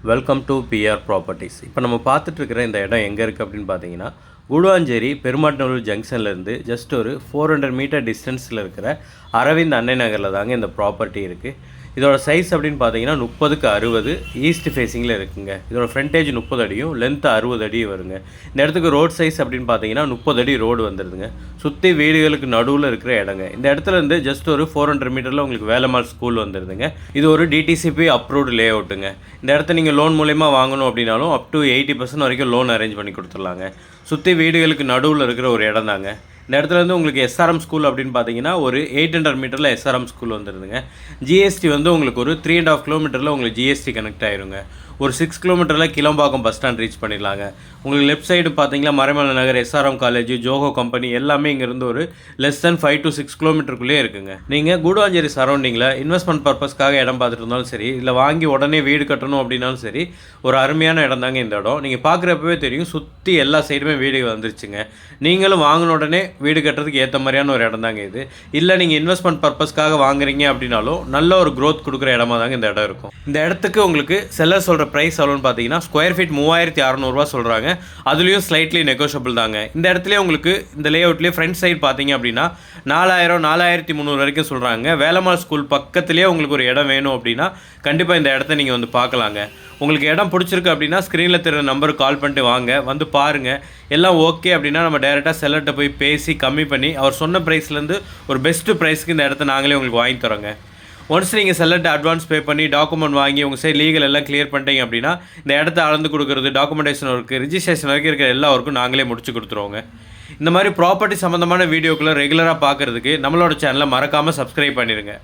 Welcome to PR properties. இப்போ நம்ம பார்த்துட்டு இருக்கிற இந்த இடம் எங்கே இருக்குது அப்படின்னு பார்த்தீங்கன்னா, கூடுவாஞ்சேரி பெருமாட்டநல்லூர் ஜங்ஷன்லேருந்து ஜஸ்ட் ஒரு 400 மீட்டர் டிஸ்டன்ஸில் இருக்கிற அரவிந்த் அன்னை நகரில் தாங்க இந்த ப்ராப்பர்ட்டி இருக்குது. இதோட சைஸ் அப்படின்னு பார்த்தீங்கன்னா 30க்கு 60 ஈஸ்ட் ஃபேஸிங்கில் இருக்குங்க. இதோட ஃப்ரண்டேஜ் 30 அடியும் லென்த்து 60 அடி வருங்க. இந்த இடத்துக்கு ரோட் சைஸ் அப்படின்னு பார்த்தீங்கன்னா 30 அடி ரோடு வந்துடுதுங்க. சுற்றி வீடுகளுக்கு நடுவில் இருக்கிற இடங்க. இந்த இடத்துல இருந்து ஜஸ்ட் ஒரு 400 மீட்டரில் உங்களுக்கு வேலம்மாள் ஸ்கூல் வந்துடுதுங்க. இது ஒரு டிடிசிபி அப்ரூவ்டு லே அவுட்டுங்க. இந்த இடத்த நீங்கள் லோன் மூலயமா வாங்கணும் அப்படின்னாலும் அப் டு 80% வரைக்கும் லோன் அரேஞ்ச் பண்ணி கொடுத்துடலாங்க. சுற்றி வீடுகளுக்கு நடுவில் இருக்கிற ஒரு இடம் தாங்க. இந்த இடத்துல வந்து உங்களுக்கு எஸ்ஆர்எம் ஸ்கூல் அப்படின்னு பார்த்தீங்கன்னா ஒரு 800 மீட்டரில் எஸ்ஆர்எம் ஸ்கூல் வந்துடுதுங்க. ஜிஎஸ்டி வந்து உங்களுக்கு ஒரு 3.5 கிலோமீட்டரில் உங்களுக்கு ஜிஎஸ்டி கனெக்ட் ஆயிருங்க. ஒரு 6 கிலோமீட்டரில் கிளம்பாக்கம் பஸ் ஸ்டாண்ட் ரீச் பண்ணிடலாங்க. உங்களுக்கு லெஃப்ட் சைடு பார்த்தீங்கன்னா மறைமலை நகர், எஸ்ஆர்எம் காலேஜ், ஜோஹோ கம்பெனி எல்லாமே இங்கேருந்து ஒரு லெஸ் தென் 5 to 6 கிலோமீட்டருக்குள்ளே இருக்குங்க. நீங்கள் கூடுவாஞ்சேரி சரௌண்டிங்கில் இன்வெஸ்ட்மெண்ட் பர்பஸ்க்காக இடம் பார்த்துட்டு இருந்தாலும் சரி, இல்லை வாங்கி உடனே வீடு கட்டணும் அப்படின்னாலும் சரி, ஒரு அருமையான இடம் தாங்க இந்த இடம். நீங்கள் பார்க்குறப்பவே தெரியும், சுற்றி எல்லா சைடுமே வீடு வந்துருச்சுங்க. நீங்களும் வாங்கின உடனே வீடு கட்டுறதுக்கு ஏற்ற மாதிரியான ஒரு இடம் தாங்க இது. இல்லை நீங்கள் இன்வெஸ்ட்மெண்ட் பர்பஸ்க்காக வாங்குறீங்க அப்படின்னாலும் நல்ல ஒரு க்ரோத் கொடுக்குற இடமா தாங்க இந்த இடம் இருக்கும். இந்த இடத்துக்கு உங்களுக்கு செல்லர் சொல்கிற ப்ரைஸ் எவ்வளோன்னு பார்த்தீங்கன்னா ஸ்கொயர் ஃபீட் 3600 சொல்கிறாங்க. அதுலேயும் ஸ்லைட்லி நெகோஷியபிள் தாங்க. இந்த இடத்துலேயே உங்களுக்கு இந்த லே அவுட்லேயே ஃப்ரண்ட் சைடு பார்த்தீங்க அப்படின்னா 4300 வரைக்கும் சொல்கிறாங்க. வேலம்மாள் ஸ்கூல் பக்கத்துலேயே உங்களுக்கு ஒரு இடம் வேணும் அப்படின்னா கண்டிப்பாக இந்த இடத்த நீங்கள் வந்து பார்க்கலாங்க. உங்களுக்கு இடம் பிடிச்சிருக்கு அப்படின்னா ஸ்க்ரீனில் தெரிகிற நம்பருக்கு கால் பண்ணிட்டு வாங்க, வந்து பாருங்கள். எல்லாம் ஓகே அப்படின்னா நம்ம டைரெக்டாக செல்லர்கிட்ட போய் பேசி கம்மி பண்ணி அவர் சொன்ன ப்ரைஸ்லேருந்து ஒரு பெஸ்ட்டு ப்ரைஸ்க்கு இந்த இடத்த நாங்களே உங்களுக்கு வாங்கி தரோங்க. ஒன்ஸ் நீங்கள் செல்லர்கிட்ட அட்வான்ஸ் பே பண்ணி டாக்குமெண்ட் வாங்கி உங்கள் சைடு லீகல் எல்லாம் கிளியர் பண்ணிட்டீங்க அப்படின்னா இந்த இடத்த அளந்து கொடுக்குறது, டாக்குமெண்டேஷன் ஒர்க்கு, ரிஜிஸ்ட்ரேஷன் வரைக்கும் இருக்கிற எல்லா ஒர்க்கும் நாங்களே முடிச்சு கொடுத்துருவோங்க. இந்த மாதிரி ப்ராப்பர்ட்டி சம்மந்தமான வீடியோக்குள்ளே ரெகுலராக பார்க்குறதுக்கு நம்மளோட சேனலை மறக்காமல் சப்ஸ்கிரைப் பண்ணிடுங்க.